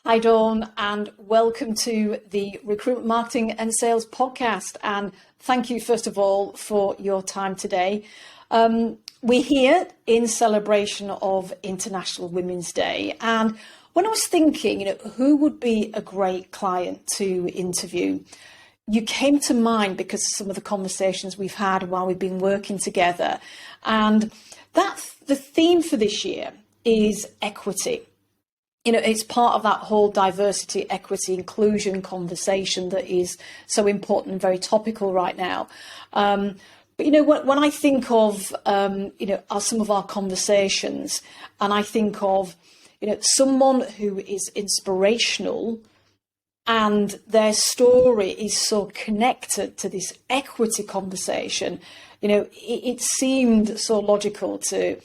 Hi, Dawn, and welcome to the Recruitment Marketing and Sales podcast. And thank you, first of all, for your time today. We're here in celebration of International Women's Day. And when I was thinking, who would be a great client to interview, you came to mind because of some of the conversations we've had while we've been working together. And the theme for this year is equity. It's part of that whole diversity, equity, inclusion conversation that is so important and very topical right now. But when I think of some of our conversations, and I think of someone who is inspirational, and their story is so connected to this equity conversation, it seemed so logical to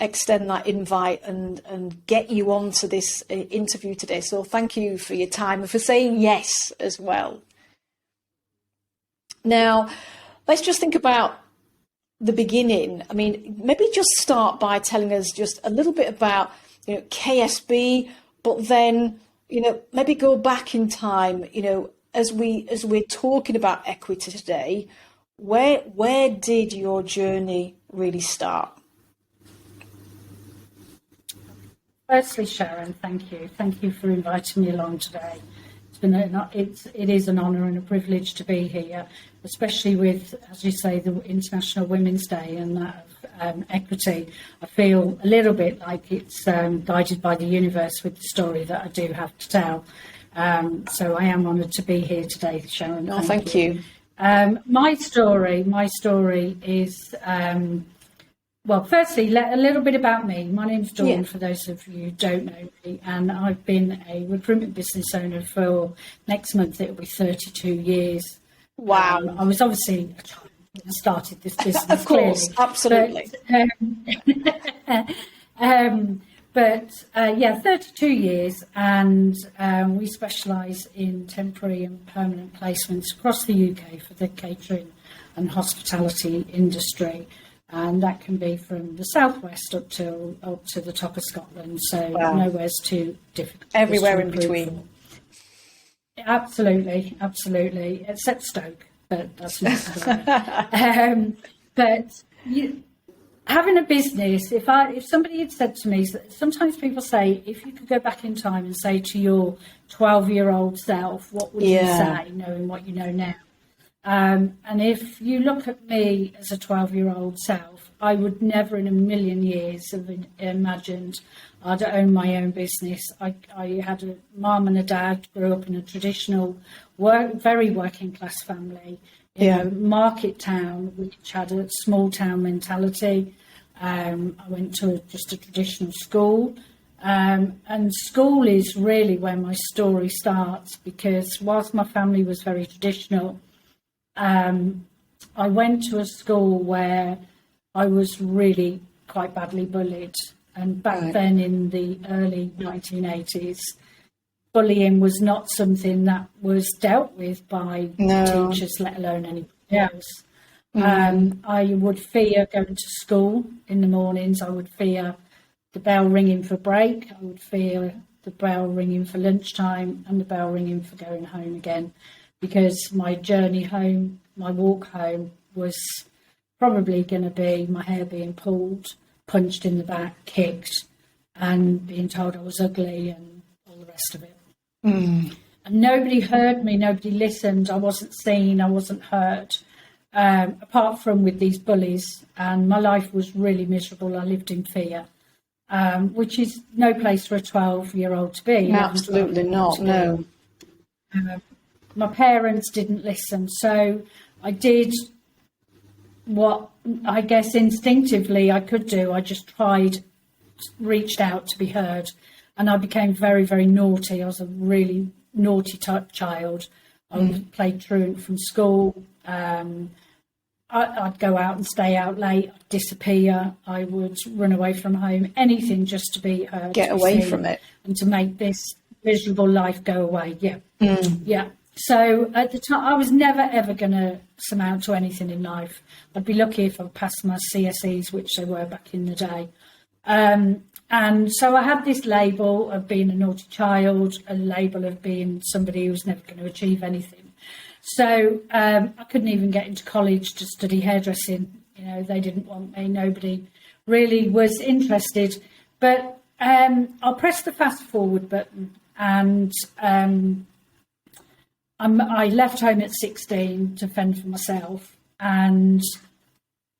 extend that invite and get you onto this interview today. So thank you for your time and for saying yes as well. Now, let's just think about the beginning. I mean, maybe just start by telling us just a little bit about, KSB, but then, maybe go back in time, as we're talking about equity today, where did your journey really start? Firstly, Sharon, thank you. Thank you for inviting me along today. It is an honour and a privilege to be here, especially with, as you say, the International Women's Day and that equity. I feel a little bit like it's guided by the universe with the story that I do have to tell. So I am honoured to be here today, Sharon. Oh, thank you. My story is... Well, firstly, a little bit about me. My name's Dawn, for those of you who don't know me, and I've been a recruitment business owner for next month. It'll be 32 years. Wow. I was obviously a child when I started this business. Of course, clearly. absolutely. But 32 years, and we specialise in temporary and permanent placements across the UK for the catering and hospitality industry. And that can be from the southwest up to the top of Scotland. So nowhere's too difficult. Everywhere in between. Absolutely, except Stoke, but that's not Stoke. But having a business, if somebody had said to me, sometimes people say, if you could go back in time and say to your 12-year-old self, what would you say, knowing what you know now? And if you look at me as a 12-year-old self, I would never in a million years have imagined I'd own my own business. I had a mum and a dad, grew up in a traditional, very working class family in a market town, which had a small town mentality. I went to just a traditional school. And school is really where my story starts, because whilst my family was very traditional, I went to a school where I was really quite badly bullied. And back then in the early 1980s, bullying was not something that was dealt with by teachers, let alone anybody else. I would fear going to school in the mornings. I would fear the bell ringing for break. I would fear the bell ringing for lunchtime and the bell ringing for going home again. Because my journey home, my walk home, was probably going to be my hair being pulled, punched in the back, kicked, and being told I was ugly and all the rest of it. And nobody heard me, nobody listened, I wasn't seen, I wasn't heard, apart from with these bullies. And my life was really miserable. I lived in fear, which is no place for a 12-year-old to be. No, absolutely not, no. My parents didn't listen, so I did what I guess instinctively I could do. I just reached out to be heard, and I became very, very naughty. I was a really naughty type child. I would play truant from school. I'd go out and stay out late, I'd disappear, I would run away from home, anything just to be heard. Get away from it. And to make this miserable life go away, yeah. So at the time, I was never, ever going to surmount to anything in life. I'd be lucky if I passed my CSEs, which they were back in the day. And And so I had this label of being a naughty child, a label of being somebody who was never going to achieve anything. So I couldn't even get into college to study hairdressing. You know, they didn't want me. Nobody really was interested. But I'll press the fast forward button, and I left home at 16 to fend for myself. And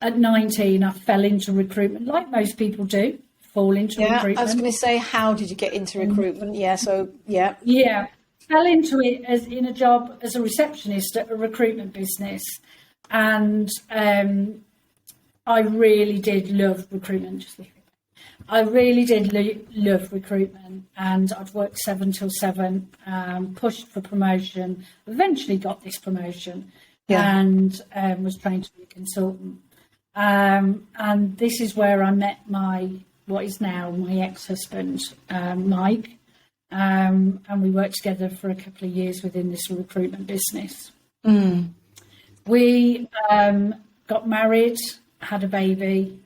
at 19, I fell into recruitment, like most people do. Fall into recruitment. I was going to say, how did you get into recruitment? Yeah, fell into it as in a job as a receptionist at a recruitment business, and I really did love recruitment. I really did love recruitment, and I'd worked 7 till 7, pushed for promotion, eventually got this promotion, and was trained to be a consultant. And this is where I met what is now my ex-husband, Mike, and we worked together for a couple of years within this recruitment business. We got married, had a baby,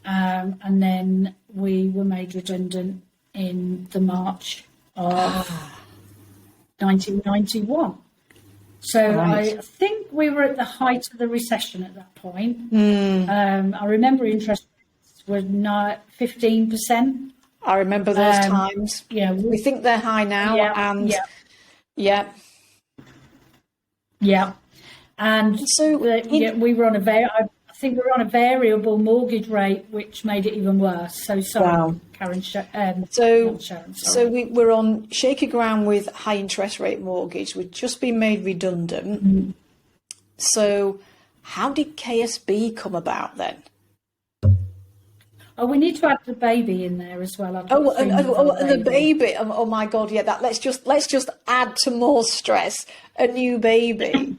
and then we were made redundant in the March of 1991. So I think we were at the height of the recession at that point. I remember interest were not 15%. I remember those times. Yeah, we think they're high now, and and so we were on I think we were on a variable mortgage rate, which made it even worse. So sorry, Karen. So we were on shaky ground with high interest rate mortgage. We'd just been made redundant. So how did KSB come about then? Oh, we need to add the baby in there as well. And the baby. Oh my God! Yeah, let's just add to more stress. A new baby.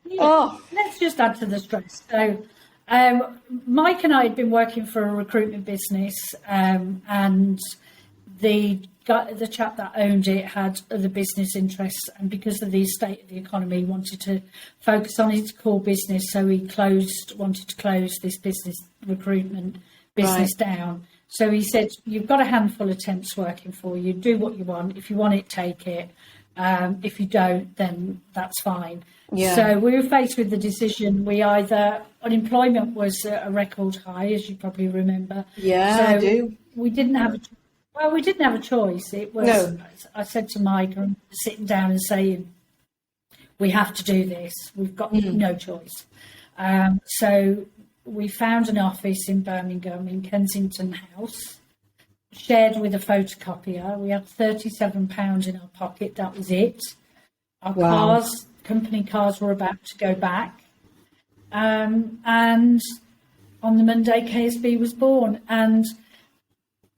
Let's just add to the stress. So, Mike and I had been working for a recruitment business, and the chap that owned it had other business interests, and because of the state of the economy, he wanted to focus on his core business. So he wanted to close this recruitment business down. So he said, you've got a handful of temps working for you, do what you want. If you want it, take it. If you don't, then that's fine. So we were faced with the decision. Unemployment was a record high, as you probably remember. I do. We didn't have a choice. It was, I said to Mike, sitting down and saying, we have to do this. We've got no choice. So we found an office in Birmingham in Kensington House, shared with a photocopier. We had £37 in our pocket. That was it. Our company cars were about to go back. And on the Monday, KSB was born. And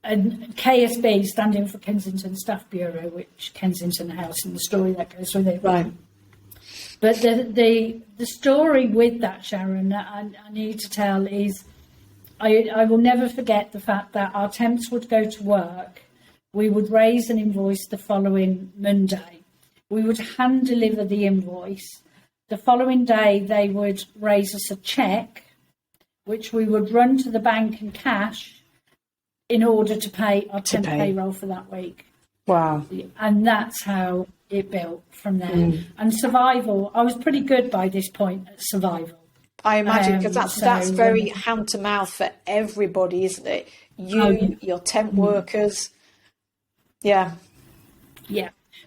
KSB, standing for Kensington Staff Bureau, which Kensington House and the story that goes with it. Right. But the story with that, Sharon, that I need to tell is I will never forget the fact that our temps would go to work. We would raise an invoice the following Monday. We would hand deliver the invoice. The following day, they would raise us a cheque, which we would run to the bank and cash in order to pay our temp payroll for that week. Wow. And that's how it built from there. And survival, I was pretty good by this point at survival. I imagine, because that's very hand to mouth for everybody, isn't it? Your temp workers. Yeah.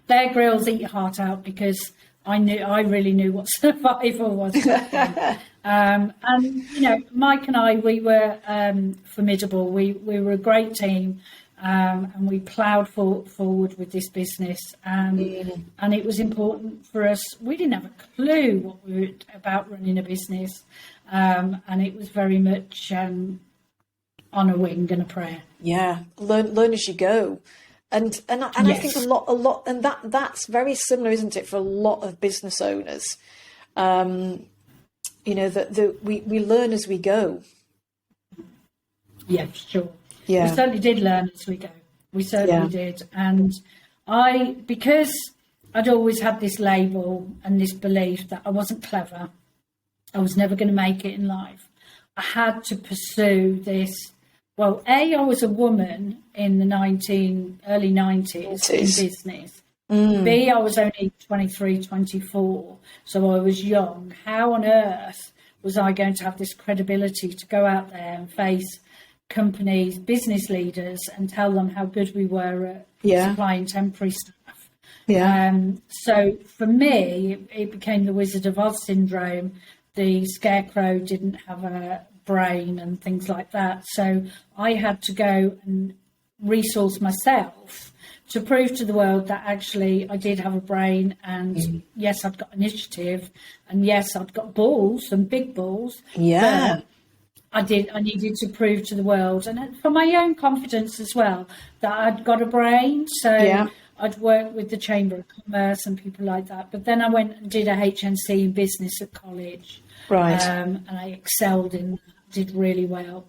Bear Grylls eat your heart out, because I really knew what survival was. And Mike and I, we were formidable. We were a great team. And we ploughed forward with this business, and it was important for us. We didn't have a clue about running a business, and it was very much on a wing and a prayer. Yeah, learn as you go, and I think a lot, and that's very similar, isn't it, for a lot of business owners? That we learn as we go. Yeah, sure. Yeah. We certainly did learn as we go. We certainly did. And because I'd always had this label and this belief that I wasn't clever, I was never going to make it in life, I had to pursue this well, I was a woman in the early 90s in business. B, I was only 23, 24, so I was young. How on earth was I going to have this credibility to go out there and face companies, business leaders, and tell them how good we were at supplying temporary staff? So for me, it became the Wizard of Oz syndrome. The scarecrow didn't have a brain and things like that. So I had to go and resource myself to prove to the world that actually I did have a brain, and yes, I'd got initiative, and yes, I'd got balls and big balls. Yeah. I needed to prove to the world, and for my own confidence as well, that I'd got a brain. So I'd worked with the Chamber of Commerce and people like that. But then I went and did a HNC in business at college. Right. And I excelled in that, did really well.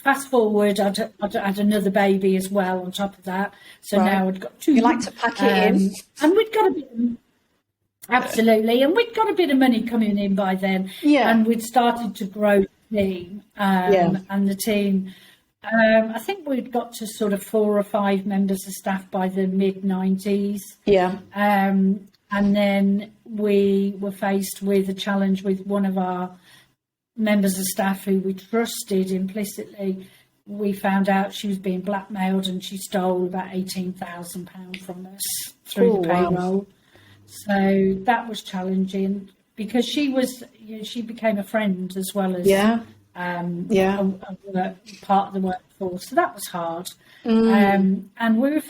Fast forward, I'd had another baby as well on top of that. So now I'd got 2. You like to pack it in. And we'd got a bit, absolutely. And we'd got a bit of money coming in by then. Yeah. And we'd started to grow the team. And the team, I think we'd got to sort of 4 or 5 members of staff by the mid-90s. Yeah. And then we were faced with a challenge with one of our members of staff who we trusted implicitly. We found out she was being blackmailed, and she stole about £18,000 from us through the payroll. Wow. So that was challenging, because she became a friend as well as a part of the workforce. So that was hard. And we were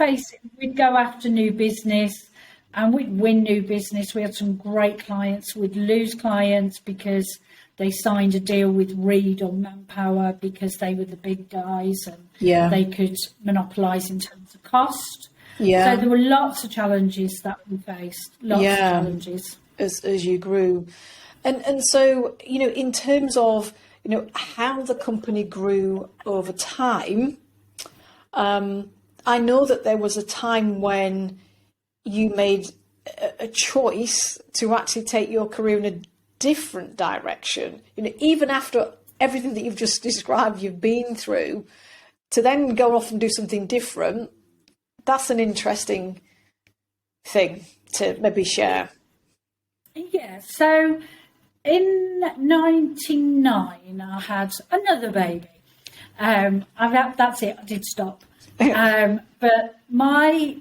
we'd go after new business, and we'd win new business. We had some great clients. We'd lose clients because they signed a deal with Reed on Manpower because they were the big guys, and they could monopolise in terms of cost. Yeah. So there were lots of challenges that we faced. Lots of challenges as you grew, and so in terms of how the company grew over time. I know that there was a time when you made a choice to actually take your career in a different direction, even after everything that you've just described you've been through, to then go off and do something different. That's an interesting thing to maybe share. Yeah, so in 99 I had another baby. That's it, I did stop. But my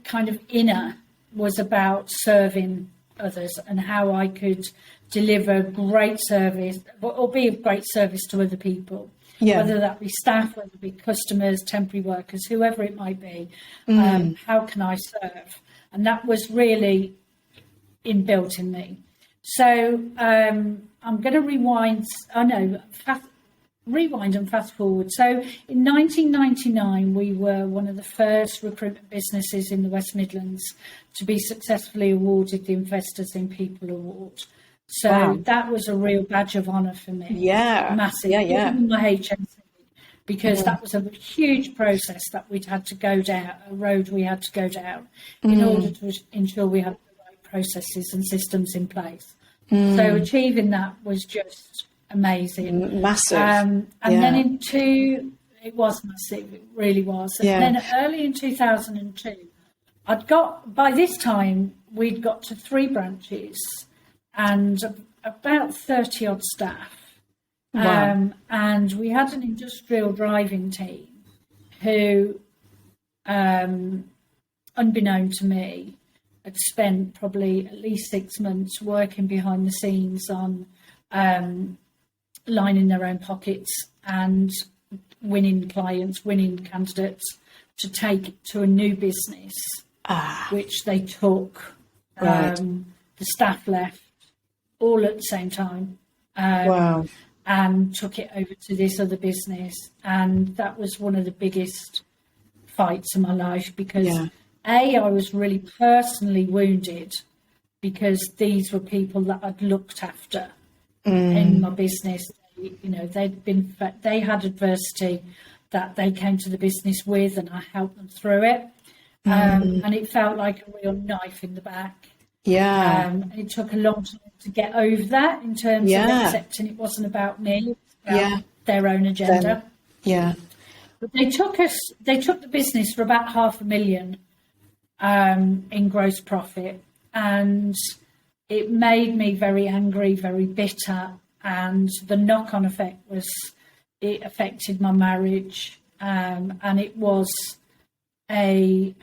kind of inner was about serving others and how I could deliver great service or be of great service to other people, whether that be staff, whether it be customers, temporary workers, whoever it might be. How can I serve? And that was really inbuilt in me. So I'm going to rewind and fast forward. So in 1999, we were one of the first recruitment businesses in the West Midlands to be successfully awarded the Investors in People Award. So that was a real badge of honour for me. Yeah. Massive. Even my HNC, because that was a huge process that we'd had to go down, a road we had to go down in order to ensure we had the right processes and systems in place. So achieving that was just amazing. Massive. And then it was massive, it really was. And then early in 2002, by this time, we'd got to 3 branches and about 30 odd staff. Wow. And we had an industrial driving team who, unbeknown to me, had spent probably at least 6 months working behind the scenes on lining their own pockets and winning clients, winning candidates to take to a new business, which they took. The staff left all at the same time. And took it over to this other business. And that was one of the biggest fights in my life because, I was really personally wounded because these were people that I'd looked after in my business. They had adversity that they came to the business with, and I helped them through it. And it felt like a real knife in the back. And it took a long time to get over that in terms of accepting it wasn't about me, it was about their own agenda. Yeah. But they took the business for about $500,000 in gross profit, and it made me very angry, very bitter, and the knock-on effect was it affected my marriage, and it was I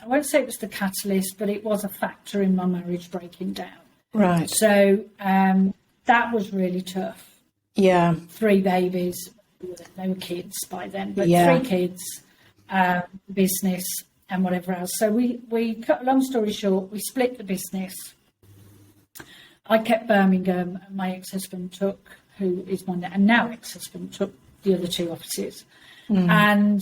won't say it was the catalyst, but it was a factor in my marriage breaking down. Right. So that was really tough. Yeah. 3 babies, they were kids by then, but Yeah. 3 kids, business and whatever else. So we cut a long story short, we split the business. I kept Birmingham, and my ex-husband took, who is my now ex-husband, took the other 2 offices. And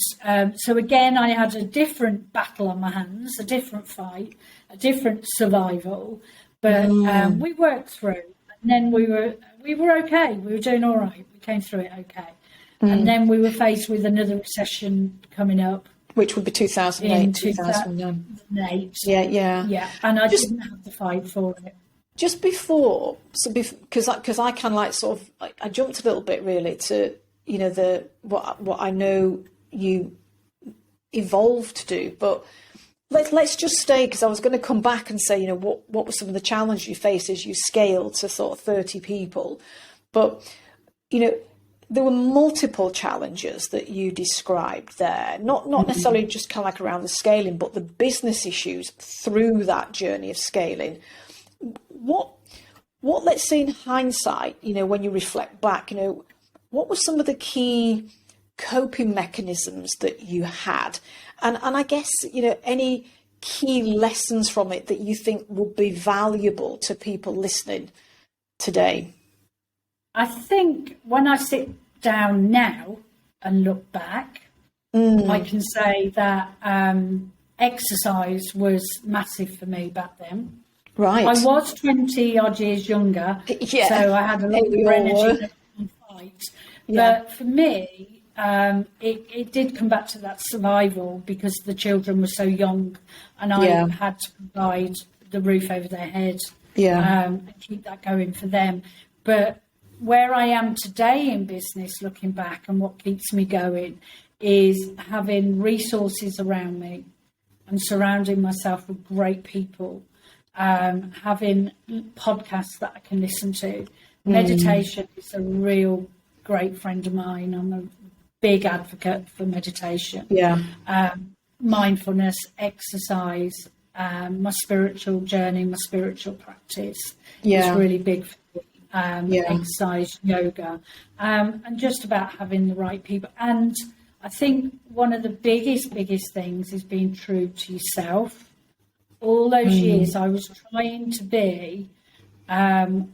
so again, I had a different battle on my hands, a different fight, a different survival, but we worked through. And then we were okay. We were doing all right. We came through it okay. And then we were faced with another recession coming up, Which would be 2008, in 2009. 2008. Yeah. And I didn't have to fight for it. Just before, because I kind of like sort of, I jumped a little bit really to, you know, what I know you evolved to do, but let's just stay, because I was going to come back and say, you know, what were some of the challenges you faced as you scaled to sort of 30 people, but, you know, there were multiple challenges that you described there, not necessarily just kind of like around the scaling, but the business issues through that journey of scaling. What let's say in hindsight, you know, when you reflect back, you know, what were some of the key coping mechanisms that you had? And I guess, you know, any key lessons from it that you think will be valuable to people listening today? I think when I sit down now and look back, I can say that exercise was massive for me back then. Right. I was 20 odd years younger, so I had a lot more energy to fight. Yeah. But for me, it did come back to that survival, because the children were so young, and I had to provide the roof over their head and keep that going for them. But where I am today in business, looking back, and what keeps me going is having resources around me and surrounding myself with great people. Having podcasts that I can listen to. Meditation is a real great friend of mine. I'm a big advocate for meditation. Yeah. Mindfulness, exercise, my spiritual journey, my spiritual practice is really big for me. Exercise, yoga, and just about having the right people. And I think one of the biggest things is being true to yourself. All those years I was trying to be, I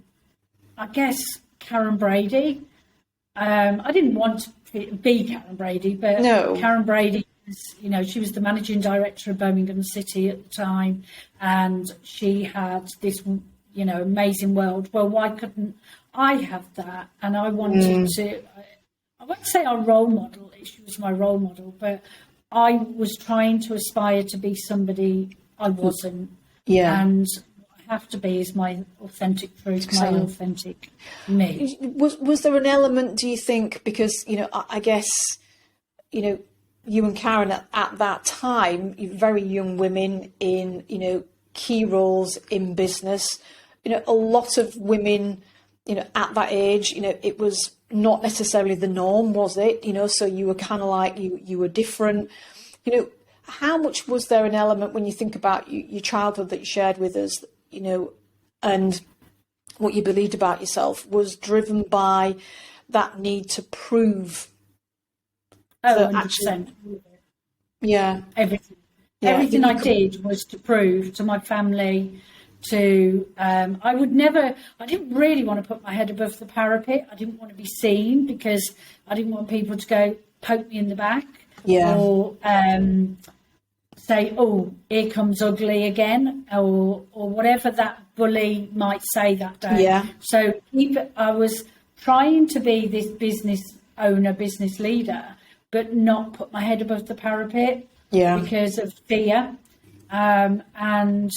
guess, Karen Brady. I didn't want to be Karen Brady, but Karen Brady was, you know, she was the managing director of Birmingham City at the time, and she had this, you know, amazing world. Well, why couldn't I have that? And I wanted to, I won't say our role model, she was my role model, but I was trying to aspire to be somebody I wasn't. And what I have to be is my authentic truth, my authentic me. Was there an element, do you think, because, you know, I guess, you know, you and Karen at that time, very young women in, you know, key roles in business, you know, a lot of women, you know, at that age, you know, it was not necessarily the norm, was it? You know, so you were kind of like, you were different, you know. How much was there an element when you think about your childhood that you shared with us, you know, and what you believed about yourself was driven by that need to prove? 100%. Everything. Everything I did was to prove to my family, to, I didn't really want to put my head above the parapet. I didn't want to be seen, because I didn't want people to go poke me in the back. Or say, oh, here comes ugly again, or whatever that bully might say that day. So I was trying to be this business owner, business leader, but not put my head above the parapet because of fear. And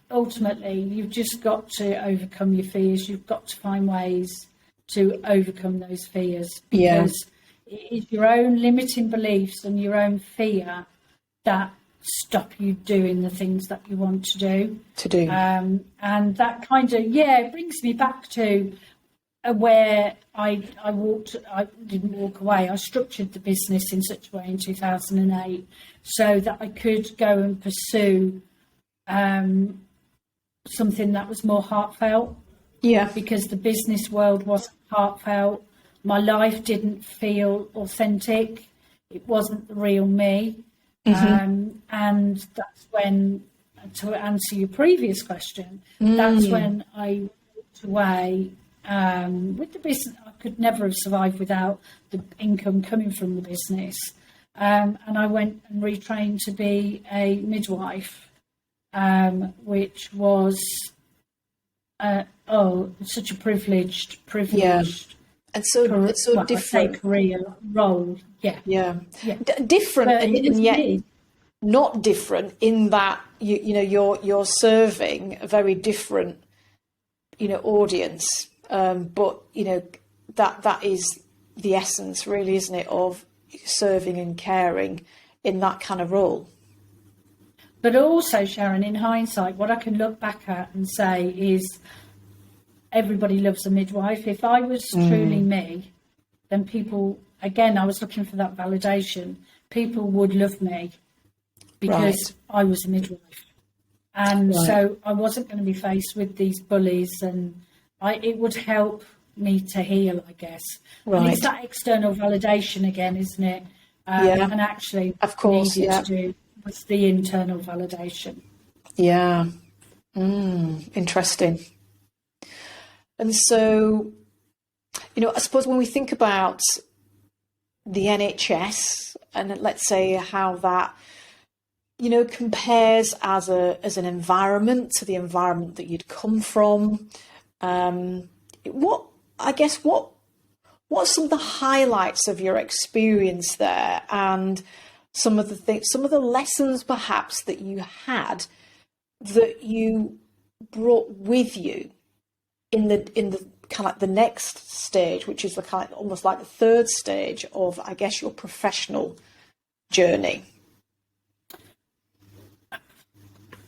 ultimately, you've just got to overcome your fears. You've got to find ways to overcome those fears, Yeah. because it is your own limiting beliefs and your own fear that stop you doing the things that you want to do. And that kind of, it brings me back to where I didn't walk away. I structured the business in such a way in 2008 so that I could go and pursue something that was more heartfelt. Yeah. Because the business world wasn't heartfelt. My life didn't feel authentic. It wasn't the real me. And that's when, to answer your previous question, that's when I walked away with the business. I could never have survived without the income coming from the business. And I went and retrained to be a midwife, which was such a privileged. Yeah. And so it's so different career role. Different, and yet not different in that you're serving a very different audience, but that is the essence, really, isn't it, of serving and caring in that kind of role. But also, Sharon, in hindsight, what I can look back at and say is everybody loves a midwife. If I was truly me, then people, again, I was looking for that validation. People would love me because I was a midwife. And so I wasn't going to be faced with these bullies, and it would help me to heal, I guess. And it's that external validation again, isn't it? And actually, of course, to do was the internal validation. Yeah. Interesting. And so, I suppose when we think about the NHS and let's say how that, compares as an environment to the environment that you'd come from, what are some of the highlights of your experience there, and some of the lessons perhaps that you had that you brought with you in the kind of like the next stage, which is the kind of almost like the third stage of, I guess, your professional journey?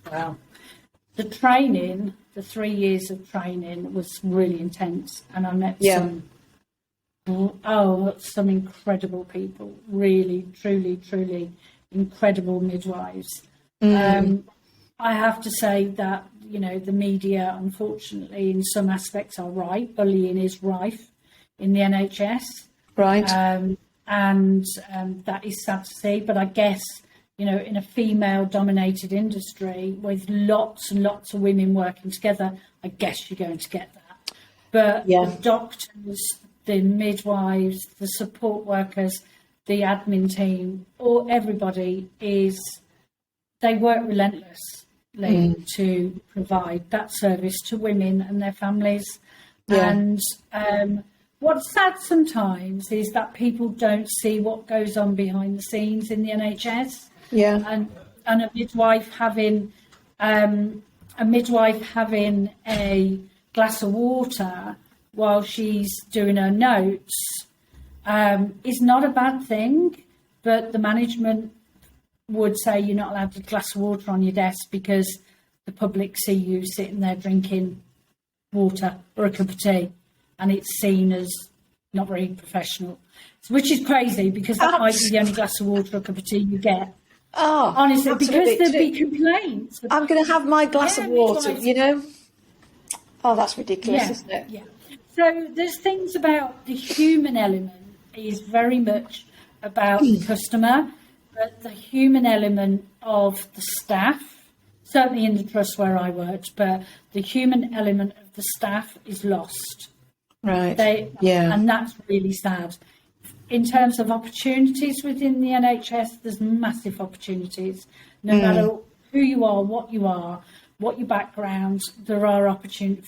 Wow. The training, the 3 years of training was really intense, and I met some incredible people, really, truly, truly incredible midwives. I have to say that, the media, unfortunately, in some aspects are right. Bullying is rife in the NHS. Right. And that is sad to see. But I guess, in a female-dominated industry with lots and lots of women working together, I guess you're going to get that. But the doctors, the midwives, the support workers, the admin team, or everybody they work relentlessly to provide that service to women and their families. And what's sad sometimes is that people don't see what goes on behind the scenes in the NHS. And a midwife having a glass of water while she's doing her notes is not a bad thing, but the management would say you're not allowed a glass of water on your desk because the public see you sitting there drinking water or a cup of tea, and it's seen as not very professional, which is crazy because that might be the only glass of water or cup of tea you get. Honestly, absolutely. Because there'd be complaints. I'm going to have my glass of water, that's ridiculous, isn't it? So there's things about the human element is very much about the customer, but the human element of the staff, certainly in the trust where I worked, but the human element of the staff is lost. Right. And that's really sad. In terms of opportunities within the NHS, there's massive opportunities. No matter who you are, what your background, there are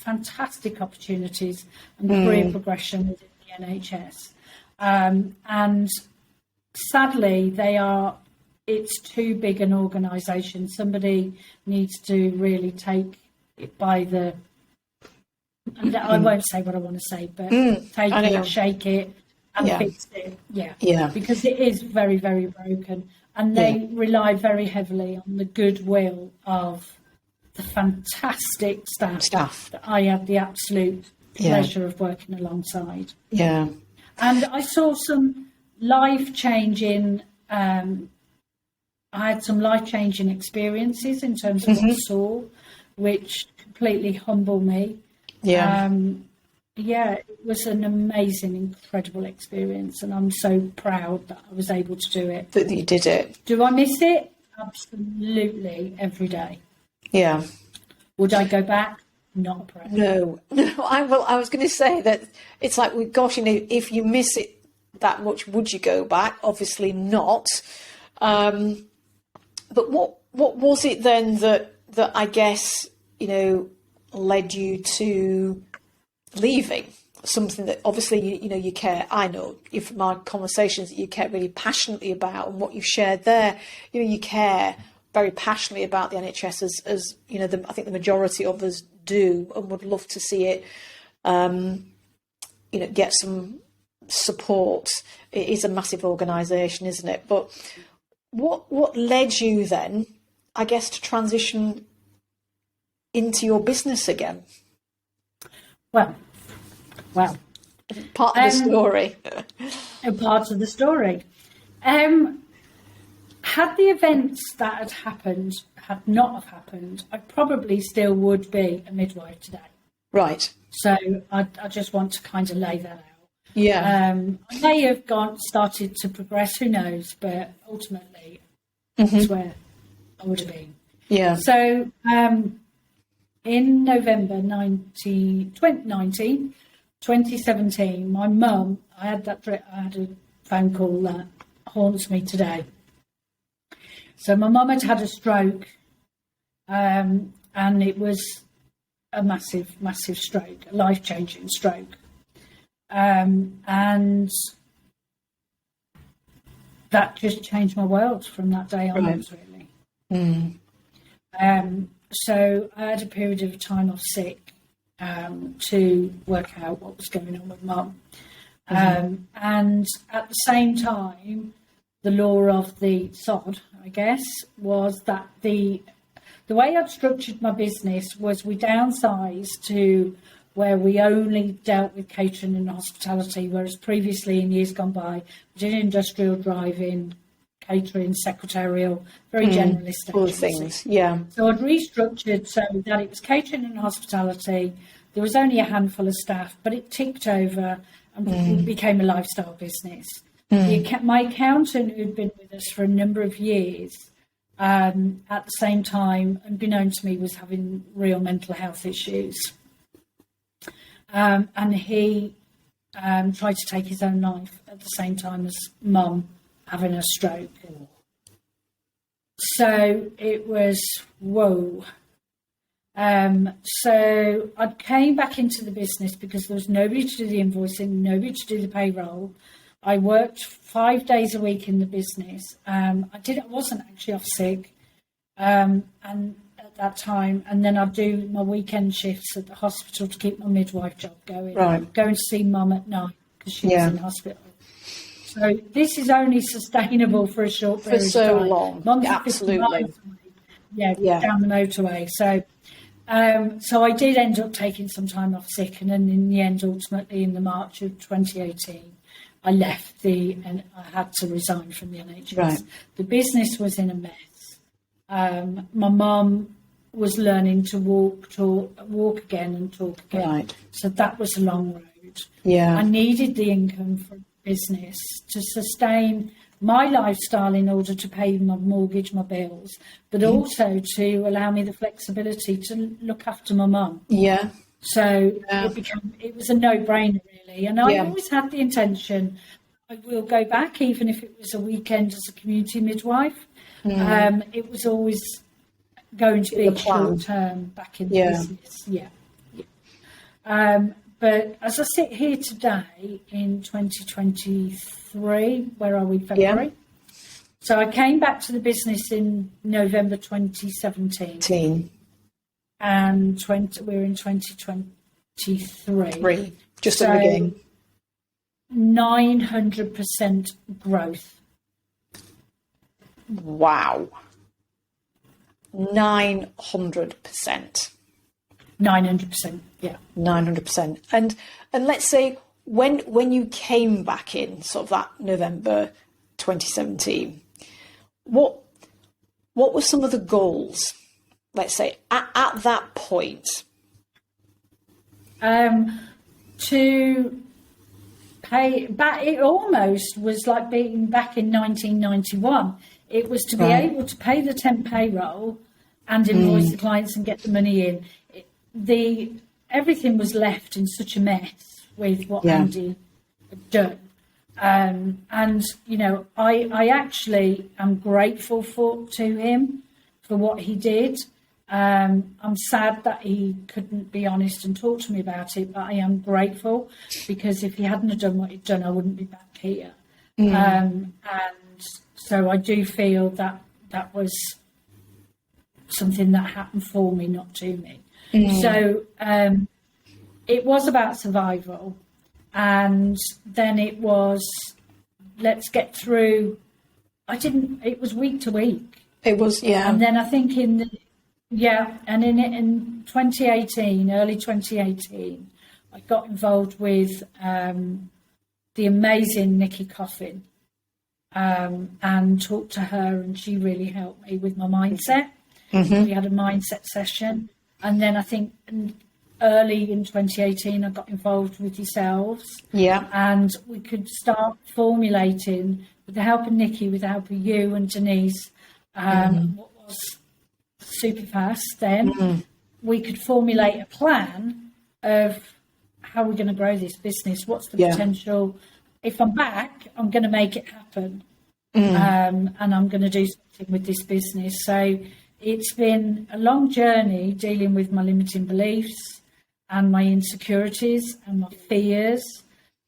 fantastic opportunities and career progression within the NHS. And sadly, it's too big an organisation. Somebody needs to really take it by the And I won't say what I want to say, but take it, shake it, and fix it. Yeah. Because it is very, very broken. And they rely very heavily on the goodwill of the fantastic staff that I had the absolute pleasure of working alongside. Yeah. And I saw some life-changing, I had some life-changing experiences in terms of what I saw, which completely humbled me. Yeah. It was an amazing, incredible experience, and I'm so proud that I was able to do it. That you did it. Do I miss it? Absolutely, every day. Yeah. Would I go back? Not a prayer. No. I was going to say that it's like, gosh, if you miss it that much, would you go back? Obviously not. But what was it then that I guess, led you to leaving? Something that obviously you care. I know from our conversations that you care really passionately about, and what you've shared there. You care very passionately about the NHS as I think the majority of us do, and would love to see it get some support. It is a massive organisation, isn't it? But what led you then, I guess, to transition into your business again? Well, part of the story. A part of the story. Had the events that had not have happened, I probably still would be a midwife today. Right. So I just want to kind of lay that out. Yeah. I may have started to progress, who knows, but ultimately that's where I would have been. Yeah. So in November 2017, my mum, I had a phone call that haunts me today. So my mum had a stroke, and it was a massive, massive stroke, a life-changing stroke. And that just changed my world from that day onwards, really. So I had a period of time off sick to work out what was going on with mum. And at the same time, the law of the sod, I guess, was that the way I'd structured my business was we downsized to where we only dealt with catering and hospitality, whereas previously in years gone by, we did industrial driving, catering, secretarial, very generalist all things, yeah. So I'd restructured so that it was catering and hospitality. There was only a handful of staff, but it ticked over and it became a lifestyle business. My accountant, who'd been with us for a number of years, at the same time, unbeknown to me, was having real mental health issues. And he tried to take his own life at the same time as mum having a stroke. So it was, whoa. So I came back into the business because there was nobody to do the invoicing, nobody to do the payroll. I worked 5 days a week in the business. I wasn't actually off sick, and at that time, and then I'd do my weekend shifts at the hospital to keep my midwife job going. Right. Going to see mum at night because she was in hospital. So this is only sustainable for a short period of time. For so long. Mum's Absolutely. Down the motorway. So I did end up taking some time off sick, and then in the end, ultimately in the March of 2018, I left and I had to resign from the NHS. Right. The business was in a mess. My mum was learning to walk again and talk again. Right. So that was a long road. Yeah. I needed the income from business to sustain my lifestyle in order to pay my mortgage, my bills, but also to allow me the flexibility to look after my mum. Yeah. So it was a no-brainer, really. And I always had the intention, I will go back, even if it was a weekend as a community midwife. It was always going to be short-term back in the business. But as I sit here today in 2023, where are we, February? Yeah. So I came back to the business in November 2017. And we're in 2020. 23. Just at the beginning. 900% growth. Wow. 900%. 900%, yeah. 900%. And let's say when you came back in sort of that November 2017, what were some of the goals, let's say, at that point? To pay back, it almost was like being back in 1991. It was to be able to pay the temp payroll and invoice the clients and get the money in. Everything was left in such a mess with what Andy had done. And, you know, I actually am grateful to him for what he did. I'm sad that he couldn't be honest and talk to me about it, but I am grateful, because if he hadn't have done what he'd done, I wouldn't be back here. And so I do feel that was something that happened for me, not to me. So it was about survival, and then it was, let's get through. It was week to week. It was, yeah. And then I think in 2018, early 2018, I got involved with the amazing Nikki Coffin, and talked to her, and she really helped me with my mindset. We had a mindset session, and then I think early in 2018 I got involved with yourselves, and we could start formulating, with the help of Nikki, with the help of you and Denise, what was Superfast. Then we could formulate a plan of how we're going to grow this business. What's the potential? If I'm back, I'm going to make it happen, and I'm going to do something with this business. So it's been a long journey dealing with my limiting beliefs and my insecurities and my fears,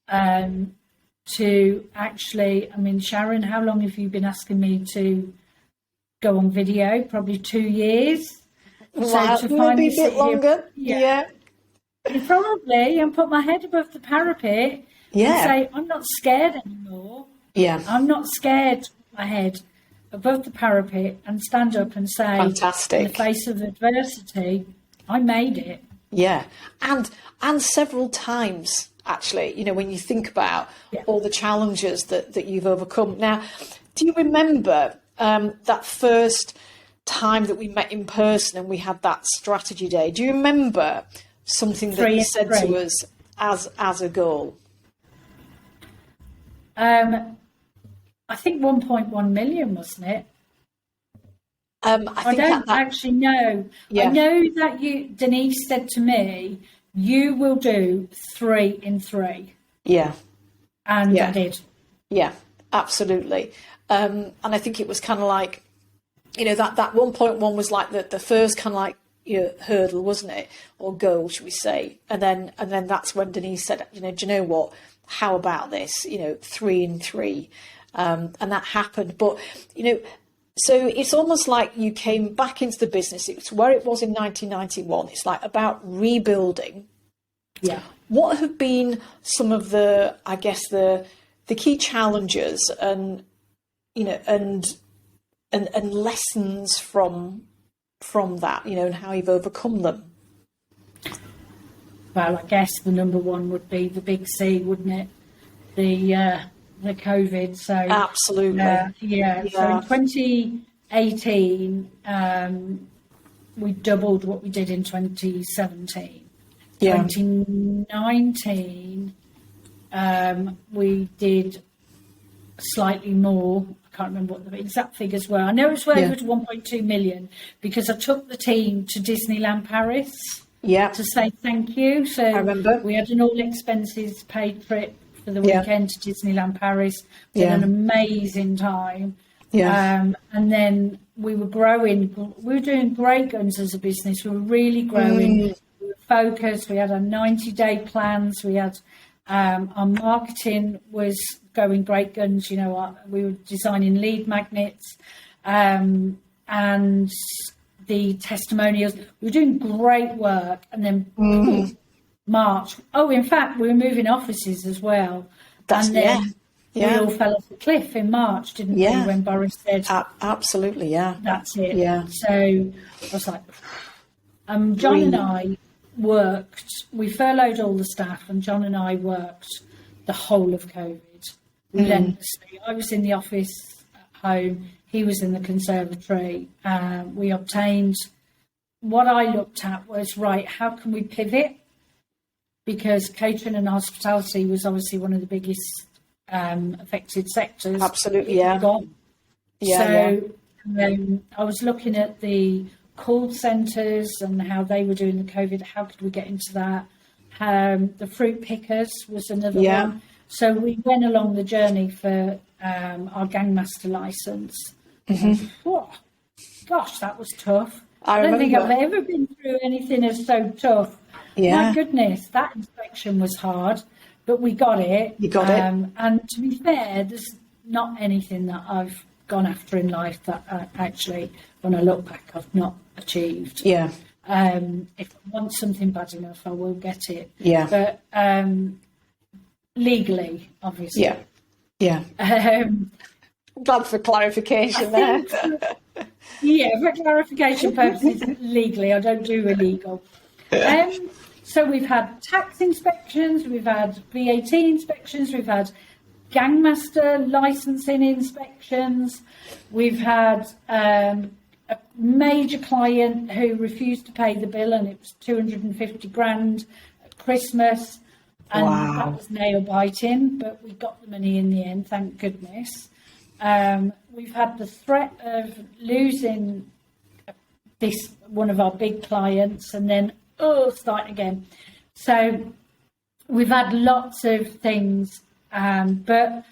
to actually, I mean, Sharon, how long have you been asking me to go on video? Probably 2 years. Wow, So to finally maybe a bit longer. Probably, and put my head above the parapet and say, I'm not scared anymore. I'm not scared to put my head above the parapet and stand up and say, fantastic, in the face of adversity, I made it. Yeah, and several times, actually, you know, when you think about all the challenges that you've overcome. Now, do you remember that first time that we met in person and we had that strategy day? Do you remember something that you said to us as a goal? I think 1.1 million, wasn't it? I don't actually know. I know that Denise said to me, you will do 3 in 3. Yeah. And I did. Yeah, absolutely. And I think it was kind of like, you know, that 1.1 was like the first kind of like, you know, hurdle, wasn't it? Or goal, should we say? And then that's when Denise said, you know, do you know what? How about this? You know, 3 in 3. And that happened. But, you know, so it's almost like you came back into the business. It's where it was in 1991. It's like about rebuilding. Yeah. What have been some of the, I guess, the key challenges and, you know, and lessons from that, you know, and how you've overcome them? Well, I guess the number one would be the big C, wouldn't it? The COVID. So absolutely. So in 2018, we doubled what we did in 2017. 2019, we did slightly more. I can't remember what the exact figures were. I know it's over to 1.2 million because I took the team to Disneyland Paris to say thank you. So I remember. We had an all expenses paid trip for the weekend to Disneyland Paris. We had an amazing time. And then we were growing. We were doing great guns as a business. We were really growing. We were focused. We had our 90-day plans. We had our marketing was going great guns. You know, we were designing lead magnets and the testimonials. We were doing great work. And then March. Oh, in fact, we were moving offices as well. That's, and then we yeah. all fell off the cliff in March, didn't we? When Boris said, absolutely, yeah. That's it. Yeah. So I was like, John and I worked, we furloughed all the staff, and John and I worked the whole of COVID relentlessly. I was in the office at home, he was in the conservatory. We obtained, what I looked at was, right, how can we pivot? Because catering and hospitality was obviously one of the biggest affected sectors. Absolutely, yeah. Gone. Yeah, I was looking at the call centres and how they were doing the COVID. How could we get into that? The fruit pickers was another one. So we went along the journey for our gangmaster licence. Oh, gosh, that was tough. I don't think I've ever been through anything as so tough. My goodness, that inspection was hard, but we got it. You got it. And to be fair, there's not anything that I've gone after in life that actually, when I look back, I've not achieved. Yeah. If I want something bad enough, I will get it. Yeah. But legally, obviously. Yeah. Yeah. Glad for clarification there. For clarification purposes, legally, I don't do illegal. So we've had tax inspections, we've had VAT inspections, we've had gangmaster licensing inspections, we've had a major client who refused to pay the bill, and it was 250 grand at Christmas, and that was nail biting, but we got the money in the end, thank goodness. We've had the threat of losing this one of our big clients, and then starting again. So we've had lots of things, but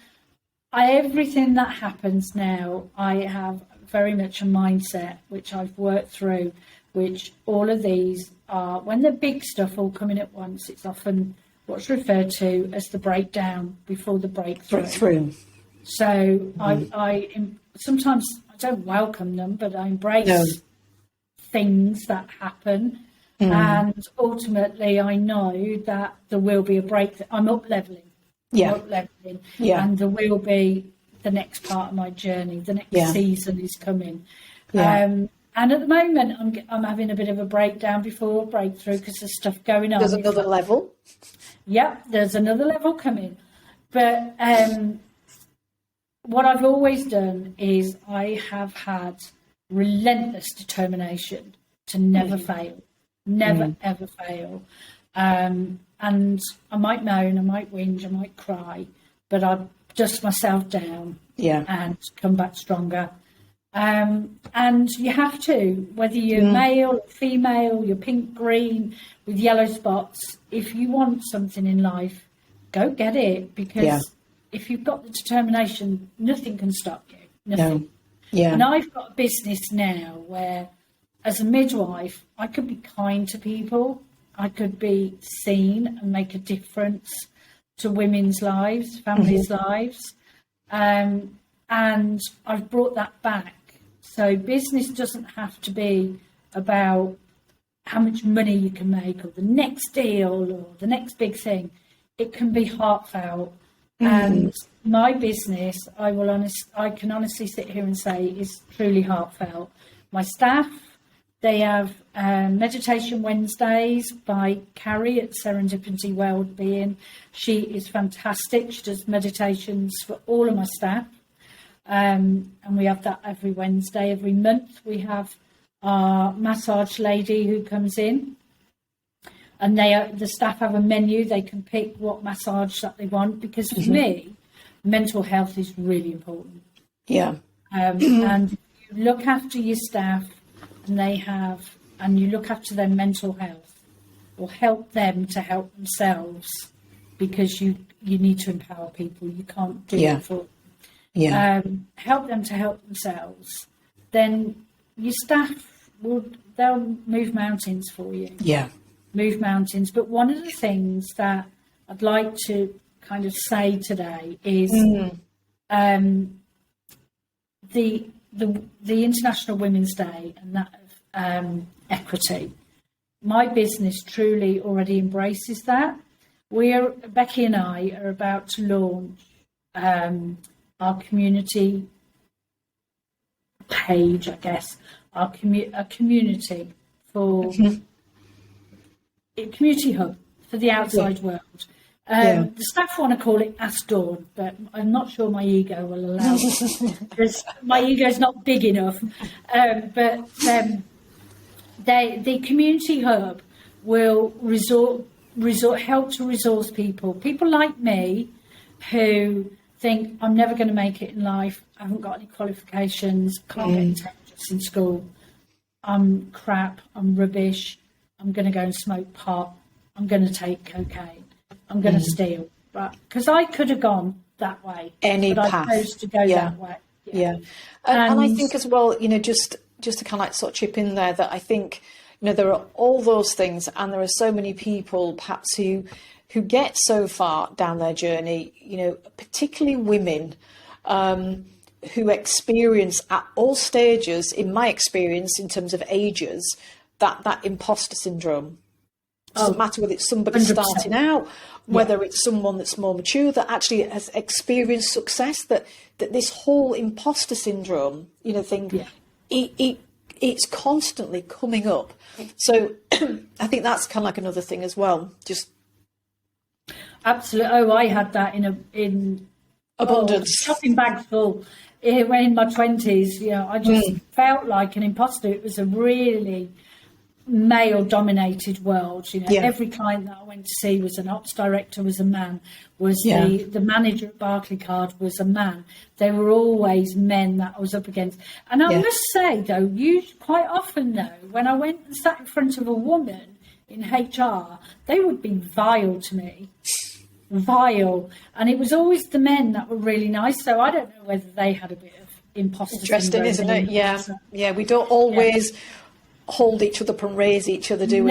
everything that happens now, I have very much a mindset which I've worked through, which all of these are, when the big stuff all coming at once, it's often what's referred to as the breakdown before the breakthrough. So I sometimes I don't welcome them, but I embrace things that happen. And ultimately, I know that there will be a break. I'm up leveling. And there will be the next part of my journey. The next season is coming. And at the moment, I'm having a bit of a breakdown before a breakthrough because there's stuff going on. There's another level. Yeah, there's another level coming. But what I've always done is I have had relentless determination to never fail. Never, ever fail. And I might moan, I might whinge, I might cry, but I dust myself down and come back stronger. And you have to, whether you're male or female, you're pink, green, with yellow spots, if you want something in life, go get it, because if you've got the determination, nothing can stop you. Nothing. No. Yeah. And I've got a business now where, as a midwife, I could be kind to people. I could be seen and make a difference to women's lives, families' lives. And I've brought that back. So business doesn't have to be about how much money you can make or the next deal or the next big thing. It can be heartfelt. And my business, I can honestly sit here and say, is truly heartfelt. My staff, they have Meditation Wednesdays by Carrie at Serendipity Wellbeing. She is fantastic. She does meditations for all of my staff. And we have that every Wednesday. Every month we have our massage lady who comes in. And the staff have a menu. They can pick what massage that they want. Because for me, mental health is really important. Yeah. And you look after your staff, and you look after their mental health, or help them to help themselves, because you need to empower people. You can't do it for them. Help them to help themselves. Then your staff they'll move mountains for you. Yeah. Move mountains. But one of the things that I'd like to kind of say today is the International Women's Day and that of equity. my business truly already embraces that. Becky and I are about to launch our community page, I guess, a community for a community hub for the outside world. The staff want to call it Ask Dawn, but I'm not sure my ego will allow it because my ego's not big enough. But the community hub will help to resource people like me who think I'm never going to make it in life, I haven't got any qualifications, can't get intelligence in school, I'm crap, I'm rubbish, I'm going to go and smoke pot, I'm going to take cocaine, I'm going to steal. Right? Because I could have gone that way. But path. I chose to go that way. And I think as well, just to kind of like sort of chip in there, that I think, there are all those things, and there are so many people perhaps who get so far down their journey, particularly women, who experience at all stages, in my experience, in terms of ages, that imposter syndrome. It doesn't matter whether it's somebody 100%. starting out, whether it's someone that's more mature that actually has experienced success, that this whole imposter syndrome, thing, it's constantly coming up. So I think that's kind of like another thing as well. Just absolutely. Oh, I had that in abundance. Shopping bags full. When in my 20s, I just felt like an imposter. It was a really male-dominated world. Every client that I went to see was an ops director, was a man, was the manager at Barclaycard was a man. They were always men that I was up against. And I must say, though, quite often, when I went and sat in front of a woman in HR, they would be vile to me. Vile. And it was always the men that were really nice. So I don't know whether they had a bit of imposter syndrome. Interesting, isn't it? Yeah. We don't always hold each other up and raise each other, do we?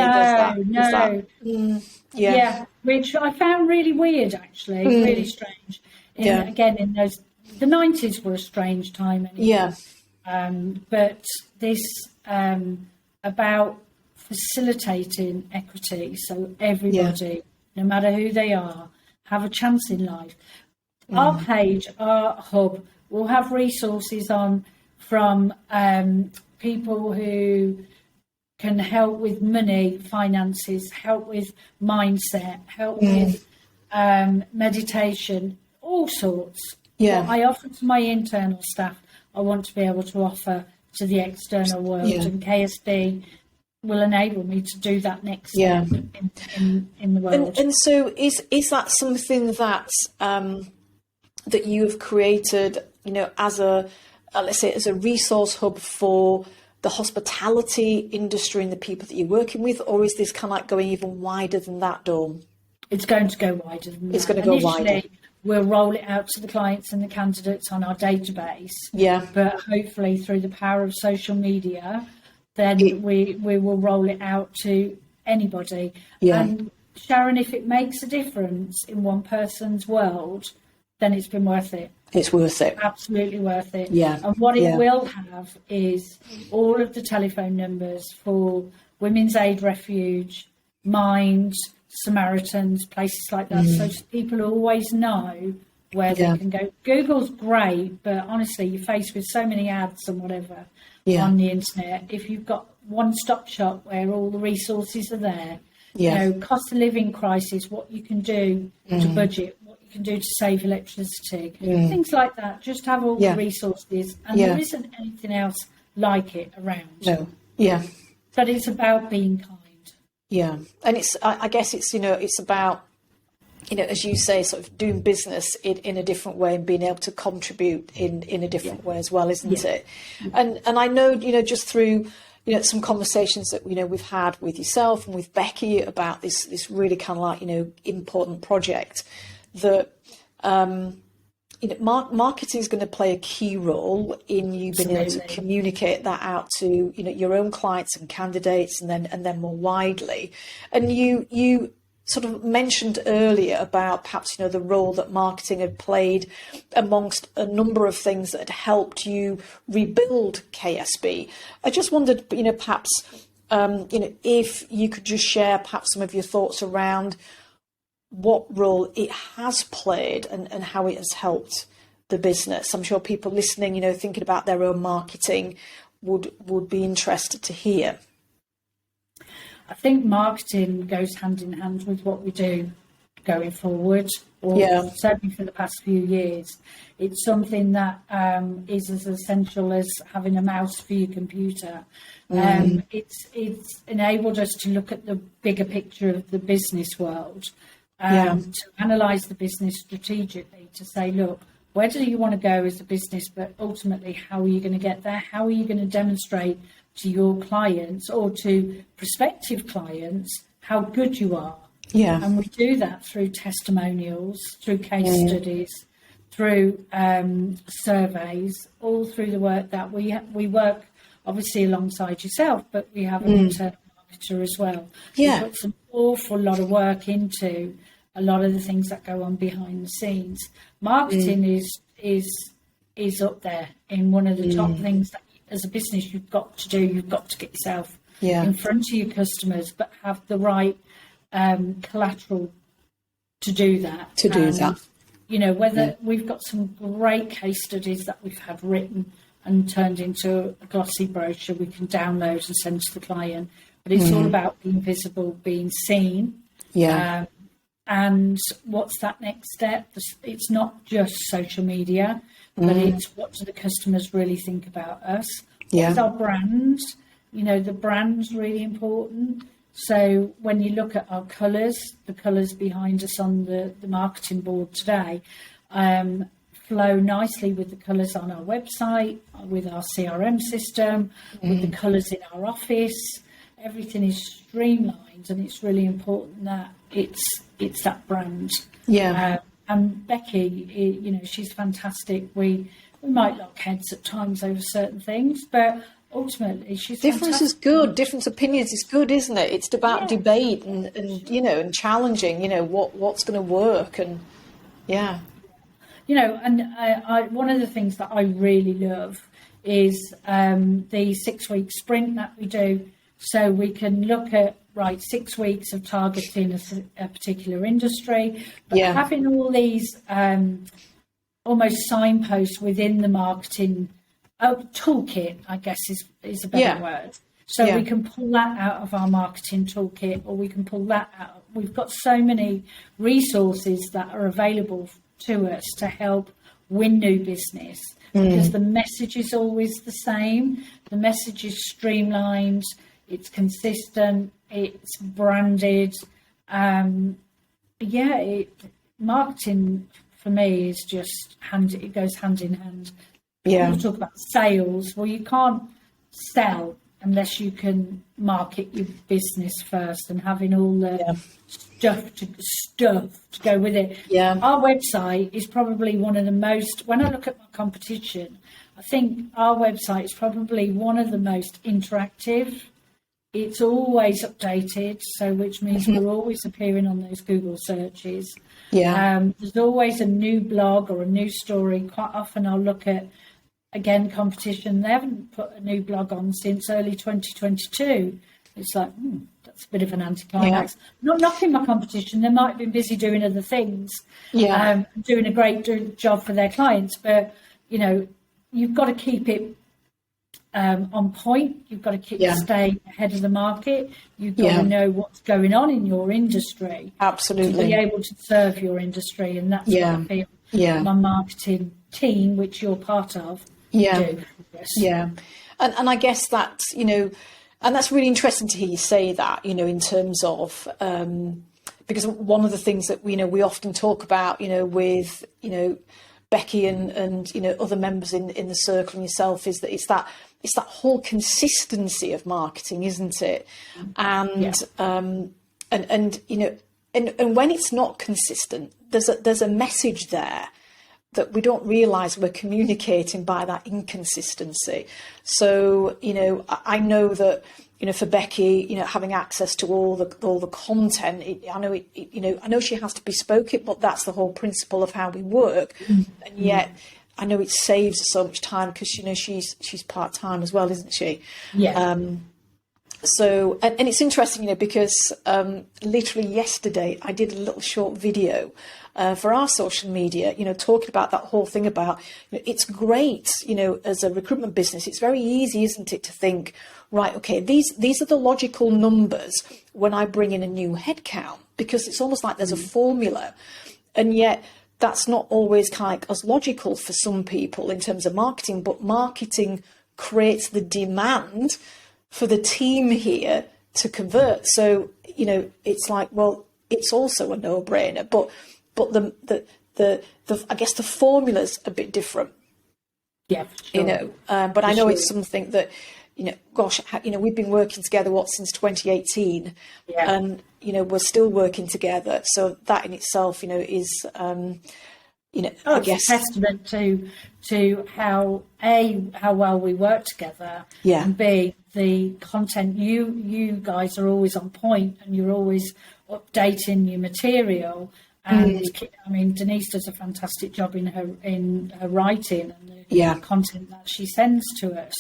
Which I found really weird, actually, really strange. Again, in the 90s were a strange time anyway. But this about facilitating equity, so everybody, no matter who they are, have a chance in life. Our page, our hub, will have resources on from people who can help with money, finances, help with mindset, help with meditation, all sorts. What I offer to my internal staff, I want to be able to offer to the external world, and KSB will enable me to do that next step in the world. And so is that something that that you have created, as a let's say as a resource hub for the hospitality industry and the people that you're working with, or is this kind of like going even wider than that, Dawn? It's going to go wider than that. It's going to go wider. We'll roll it out to the clients and the candidates on our database. But hopefully through the power of social media, then we will roll it out to anybody. And Sharon, if it makes a difference in one person's world, then it's been worth it. It's worth it. Absolutely worth it. And what it will have is all of the telephone numbers for Women's Aid Refuge, Mind, Samaritans, places like that. So people always know where they can go. Google's great, but honestly, you're faced with so many ads and whatever on the internet. If you've got one-stop shop where all the resources are there, cost of living crisis, what you can do to budget, what you can do to save electricity, things like that. Just have all the resources, and there isn't anything else like it around. No. But it's about being kind. And I guess it's it's about as you say, sort of doing business in a different way and being able to contribute in a different way as well, isn't it? And I know just through some conversations that we've had with yourself and with Becky about this really kind of like important project that marketing is going to play a key role in you being able to communicate that out to your own clients and candidates, and then more widely. And you sort of mentioned earlier about perhaps the role that marketing had played amongst a number of things that had helped you rebuild KSB. I just wondered perhaps if you could just share perhaps some of your thoughts around what role it has played and how it has helped the business. I'm sure people listening, thinking about their own marketing would be interested to hear. I think marketing goes hand in hand with what we do going forward, or certainly for the past few years. It's something that is as essential as having a mouse for your computer. It's enabled us to look at the bigger picture of the business world, to analyse the business strategically, to say, look, where do you want to go as a business, but ultimately, how are you going to get there? How are you going to demonstrate to your clients or to prospective clients how good you are? Yeah. And we do that through testimonials, through case studies, through surveys, all through the work that we work obviously alongside yourself, but we have an internal marketer as well. Yeah. We put an awful lot of work into a lot of the things that go on behind the scenes. Marketing is up there in one of the top things that as a business you've got to do. You've got to get yourself in front of your customers, but have the right collateral to do that. Whether we've got some great case studies that we've had written and turned into a glossy brochure we can download and send to the client. But it's all about being visible, being seen. Yeah. And what's that next step? It's not just social media, but it's what do the customers really think about us? What's our brand? The brand's really important. So when you look at our colours, the colours behind us on the marketing board today flow nicely with the colours on our website, with our CRM system, with the colours in our office. Everything is streamlined, and it's really important that it's that brand. Yeah. And Becky, she's fantastic. We might lock heads at times over certain things, but ultimately she's difference fantastic. Is good. Different opinions is good, isn't it? It's about debate and and challenging. What's going to work and and one of the things that I really love is the 6-week sprint that we do. So we can look at 6 weeks of targeting a particular industry, but having all these almost signposts within the marketing toolkit, I guess is a better word. So we can pull that out of our marketing toolkit, or we can pull that out. We've got so many resources that are available to us to help win new business, because the message is always the same. The message is streamlined. It's consistent. It's branded. Marketing for me is just it goes hand in hand. Yeah. People talk about sales. Well, you can't sell unless you can market your business first, and having all the stuff to go with it. Yeah. Our website is probably one of the most, when I look at my competition, I think our website is probably one of the most interactive. It's always updated, which means we're always appearing on those Google searches. Yeah. There's always a new blog or a new story. Quite often I'll look at, again, competition. They haven't put a new blog on since early 2022. It's like, that's a bit of an anticlimax. Not knocking my competition. They might have been busy doing other things, doing a great job for their clients. But, you've got to keep it on point. You've got to stay ahead of the market. You've got to know what's going on in your industry. Absolutely. To be able to serve your industry. And that's what I feel my marketing team, which you're part of, do. Yeah. And I guess that's, and that's really interesting to hear you say that, in terms of, because one of the things that, we often talk about, with, Becky and other members in the circle and yourself, is that it's that whole consistency of marketing, isn't it? And and when it's not consistent, there's a message there that we don't realise we're communicating by that inconsistency. So I know that for Becky, having access to all the content, I know she has to bespoke it, but that's the whole principle of how we work. And yet, I know it saves her so much time because she's part time as well, isn't she? Yeah. So, and it's interesting, because literally yesterday I did a little short video for our social media, talking about that whole thing about, it's great, as a recruitment business, it's very easy, isn't it, to think, right, okay, these are the logical numbers when I bring in a new headcount, because it's almost like there's a formula. And yet that's not always kind of as logical for some people in terms of marketing, but marketing creates the demand for the team here to convert. So, it's like, well, it's also a no-brainer, but the I guess the formula's a bit different. Yeah, sure. But I know it's something that, gosh, we've been working together, since 2018, and, we're still working together. So that in itself, is, I guess, it's a testament to how well we work together, and B, the content. You guys are always on point, and you're always updating your material. And I mean, Denise does a fantastic job in her writing and the content that she sends to us.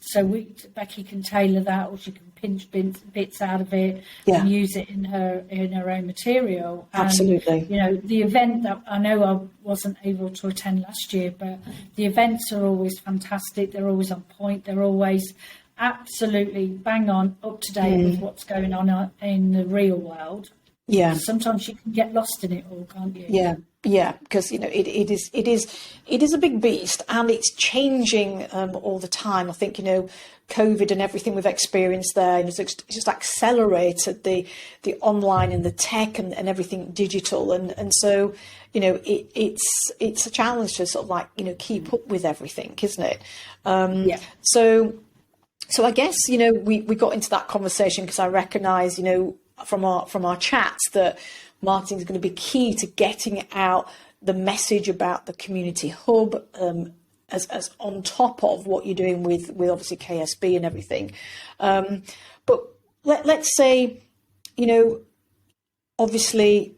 So Becky can tailor that, or she can pinch bits out of it and use it in her own material. And, absolutely. The event that I know I wasn't able to attend last year, but the events are always fantastic. They're always on point. They're always absolutely bang on, up to date with what's going on in the real world. Yeah. Sometimes you can get lost in it all, can't you? Yeah, because it is a big beast, and it's changing all the time. I think COVID and everything we've experienced there, it's just accelerated the online and the tech and everything digital, and so it's a challenge to sort of keep up with everything, isn't it? So I guess we got into that conversation because I recognise from our chats that marketing is going to be key to getting out the message about the community hub, as on top of what you're doing with obviously KSB and everything. But let's say, obviously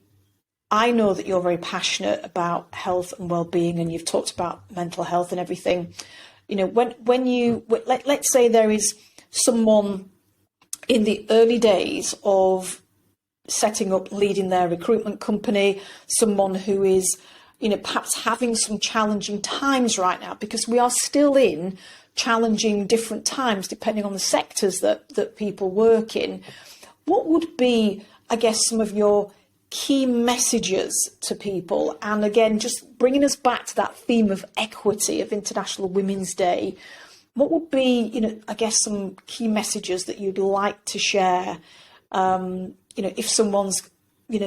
I know that you're very passionate about health and well-being, and you've talked about mental health and everything. Let's say there is someone in the early days of setting up, leading their recruitment company, someone who is, perhaps having some challenging times right now, because we are still in challenging different times depending on the sectors that people work in. What would be, I guess, some of your key messages to people? And again, just bringing us back to that theme of equity of International Women's Day, what would be, I guess, some key messages that you'd like to share, if someone's,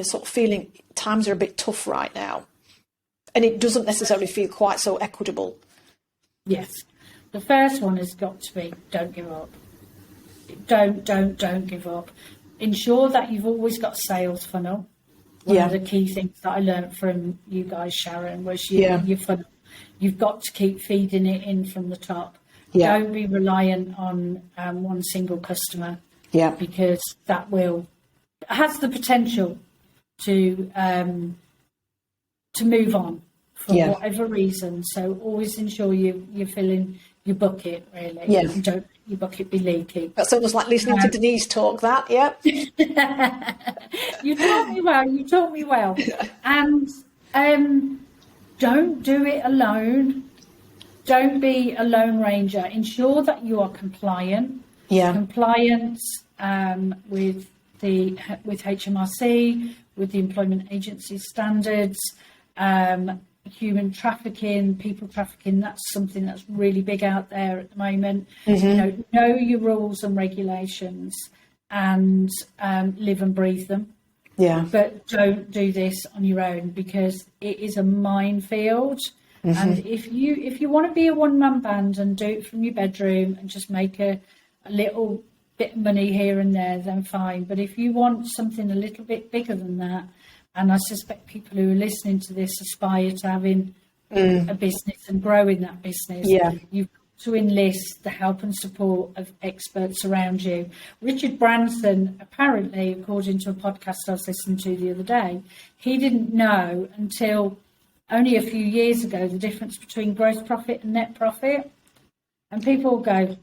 sort of feeling times are a bit tough right now, and it doesn't necessarily feel quite so equitable? Yes. The first one has got to be, don't give up. Don't give up. Ensure that you've always got a sales funnel. One of the key things that I learned from you guys, Sharon, was your funnel. You've got to keep feeding it in from the top. Don't be reliant on one single customer, because that has the potential to move on for whatever reason. So always ensure you're filling your bucket, really. And don't let your bucket be leaky. That's almost like listening to Denise talk that, You taught me well. And don't do it alone. Don't be a lone ranger. Ensure that you are compliant. Compliance with HMRC, with the Employment Agency standards, human trafficking, people trafficking. That's something that's really big out there at the moment. Know your rules and regulations, and live and breathe them. But don't do this on your own, because it is a minefield. And if you want to be a one-man band and do it from your bedroom and just make a little bit of money here and there, then fine. But if you want something a little bit bigger than that, and I suspect people who are listening to this aspire to having a business and growing that business, you've got to enlist the help and support of experts around you. Richard Branson, apparently, according to a podcast I was listening to the other day, he didn't know until only a few years ago the difference between gross profit and net profit. And people go,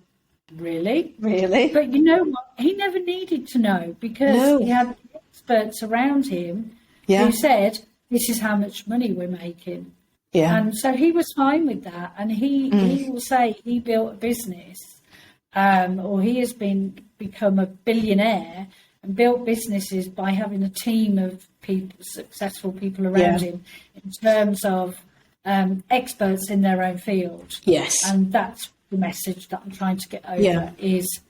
really? Really? But you know what? He never needed to know because No. he had experts around him Yeah. who said, this is how much money we're making. Yeah. And so he was fine with that. And he will say he built a business, or he has become a billionaire and built businesses by having a team of people, successful people around Yeah. him in terms of experts in their own field. Yes. And that's the message that I'm trying to get over Yeah. is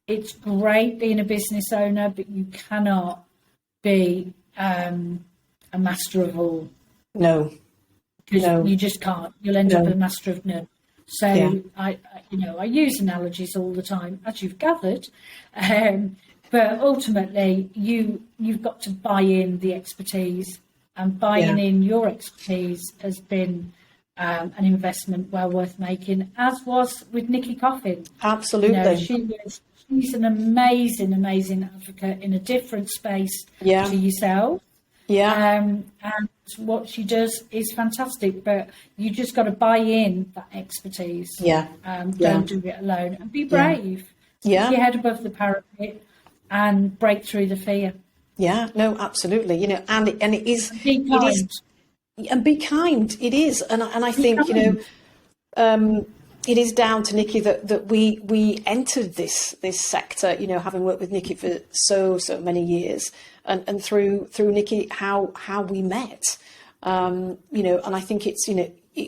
it's great being a business owner, but you cannot be a master of all. No. Because No. you just can't. You'll end up No. a master of none. So Yeah. I use analogies all the time, as you've gathered. But ultimately, you've got to buy in the expertise, and buying Yeah. in your expertise has been an investment well worth making, as was with Nikki Coffin. Absolutely. She's an amazing advocate in a different space Yeah. to yourself. Yeah. And what she does is fantastic, but you just got to buy in that expertise. Yeah. Don't do it alone, and be Yeah. brave. Stick Yeah. your head above the parapet and break through the fear. Yeah. No, absolutely. And it is, Be it kind. is, and be kind. It is. And I Be think, kind. it is down to Nikki that we entered this sector, having worked with Nikki for so many years, and through Nikki how we met, and I think it's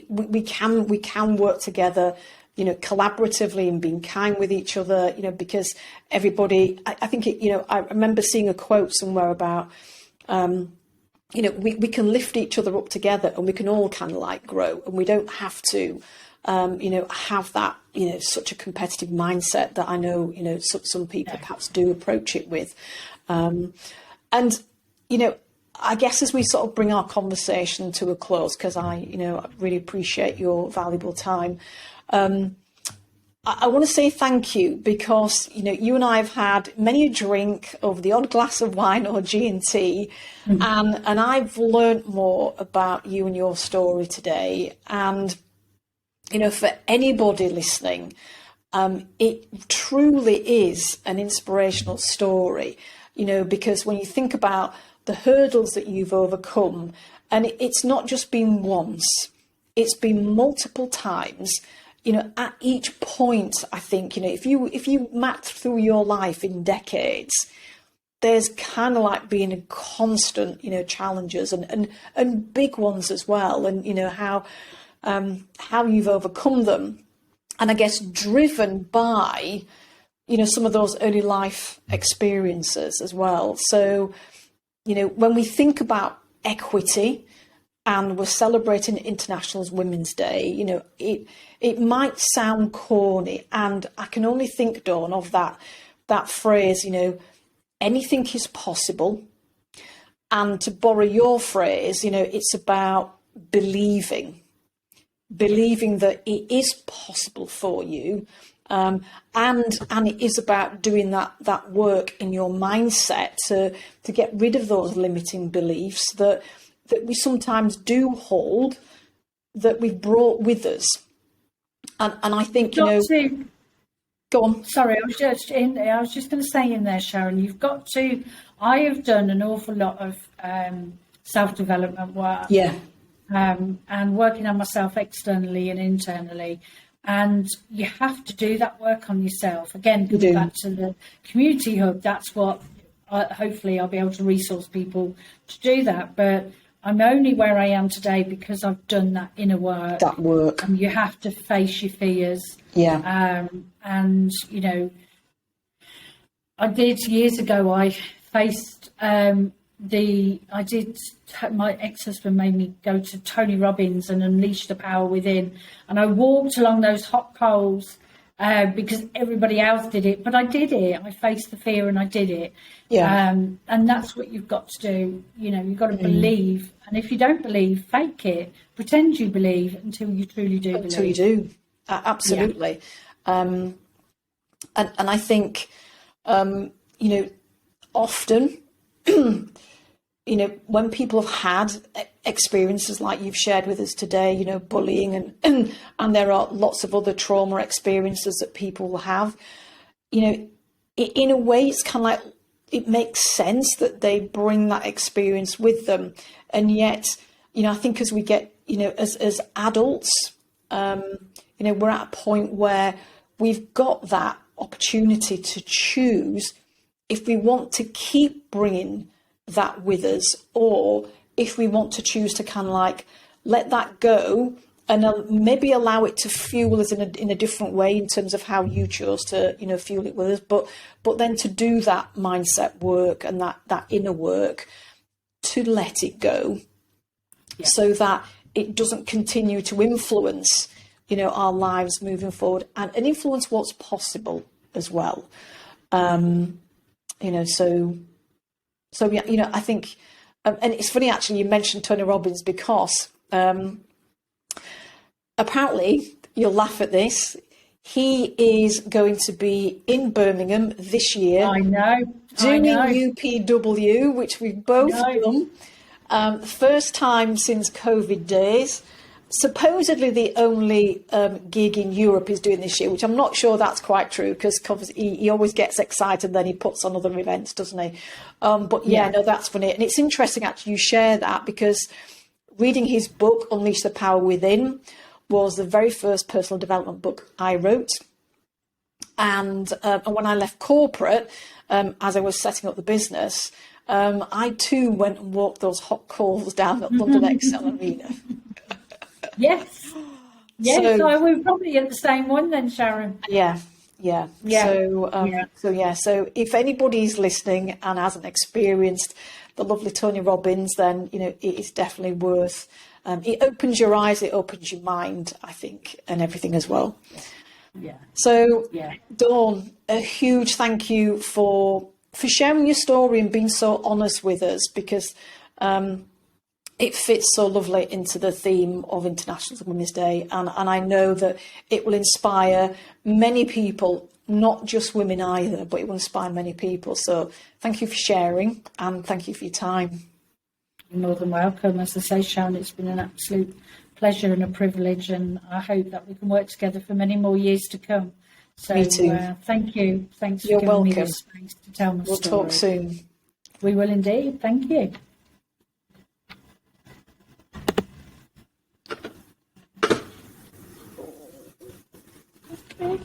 we can work together, collaboratively and being kind with each other, because everybody, I think I remember seeing a quote somewhere about we can lift each other up together, and we can all kind of like grow, and we don't have to have that, such a competitive mindset that I know, some people perhaps do approach it with. And, I guess as we sort of bring our conversation to a close, because I really appreciate your valuable time. I want to say thank you because, you and I have had many a drink over the odd glass of wine or G&T, and I've learnt more about you and your story today. And for anybody listening, it truly is an inspirational story, because when you think about the hurdles that you've overcome, and it's not just been once, it's been multiple times, at each point, I think, if you map through your life in decades, there's kind of like being a constant, challenges and big ones as well. And, how you've overcome them, and I guess driven by some of those early life experiences as well. So when we think about equity and we're celebrating International Women's Day, it might sound corny, and I can only think, Dawn, of that phrase, anything is possible. And to borrow your phrase, it's about believing that it is possible for you, and it is about doing that work in your mindset to get rid of those limiting beliefs that we sometimes do hold, that we've brought with us. And I think go on. Sorry, I was just going to say in there, Sharon. You've got to. I have done an awful lot of self-development work. Yeah. And working on myself externally and internally. And you have to do that work on yourself. Again, going back to the community hub, that's what hopefully I'll be able to resource people to do that. But I'm only where I am today because I've done that inner work. That work. And you have to face your fears. Yeah. And, I did years ago, I faced my ex-husband made me go to Tony Robbins and unleash the power within, and I walked along those hot coals because everybody else did it, but I did it. I faced the fear and I did it. And that's what you've got to do. You've got to believe, and if you don't believe, fake it, pretend you believe until you truly do believe. Until you do. Absolutely. And I think often when people have had experiences like you've shared with us today, you know, bullying, and there are lots of other trauma experiences that people will have. You know, in a way, it's kind of like, it makes sense that they bring that experience with them. And yet, you know, I think as we get, you know, as adults, you know, we're at a point where we've got that opportunity to choose if we want to keep bringing that with us, or if we want to choose to kind of like let that go and maybe allow it to fuel us in a different way in terms of how you chose to, you know, fuel it with us, but then to do that mindset work and that inner work to let it go, so that it doesn't continue to influence, you know, our lives moving forward, and influence what's possible as well. You know, so yeah, you know, I think, and it's funny actually you mentioned Tony Robbins, because apparently, you'll laugh at this, he is going to be in Birmingham this year. I know. Doing UPW, which we've both done. First time since COVID days. Supposedly the only gig in Europe he's doing this year, which I'm not sure that's quite true, because he always gets excited, then he puts on other events, doesn't he? But no, that's funny. And it's interesting actually you share that, because reading his book, Unleash the Power Within, was the very first personal development book I wrote. And when I left corporate, as I was setting up the business, I too went and walked those hot coals down at London Excel Arena. Yes. So we're probably at the same one then, Sharon. Yeah. So if anybody's listening and hasn't experienced the lovely Tony Robbins, then, you know, it is definitely worth. It opens your eyes, it opens your mind, I think, and everything as well. Yeah. So, Dawn, a huge thank you for sharing your story and being so honest with us, because it fits so lovely into the theme of International Women's Day. And I know that it will inspire many people, not just women either, but it will inspire many people. So thank you for sharing, and thank you for your time. You're more than welcome. As I say, Sharon, it's been an absolute pleasure and a privilege, and I hope that we can work together for many more years to come. So, me too. Thank you. Thanks for You're giving welcome. me this space to tell my story. We'll talk soon. We will indeed. Thank you. Okay.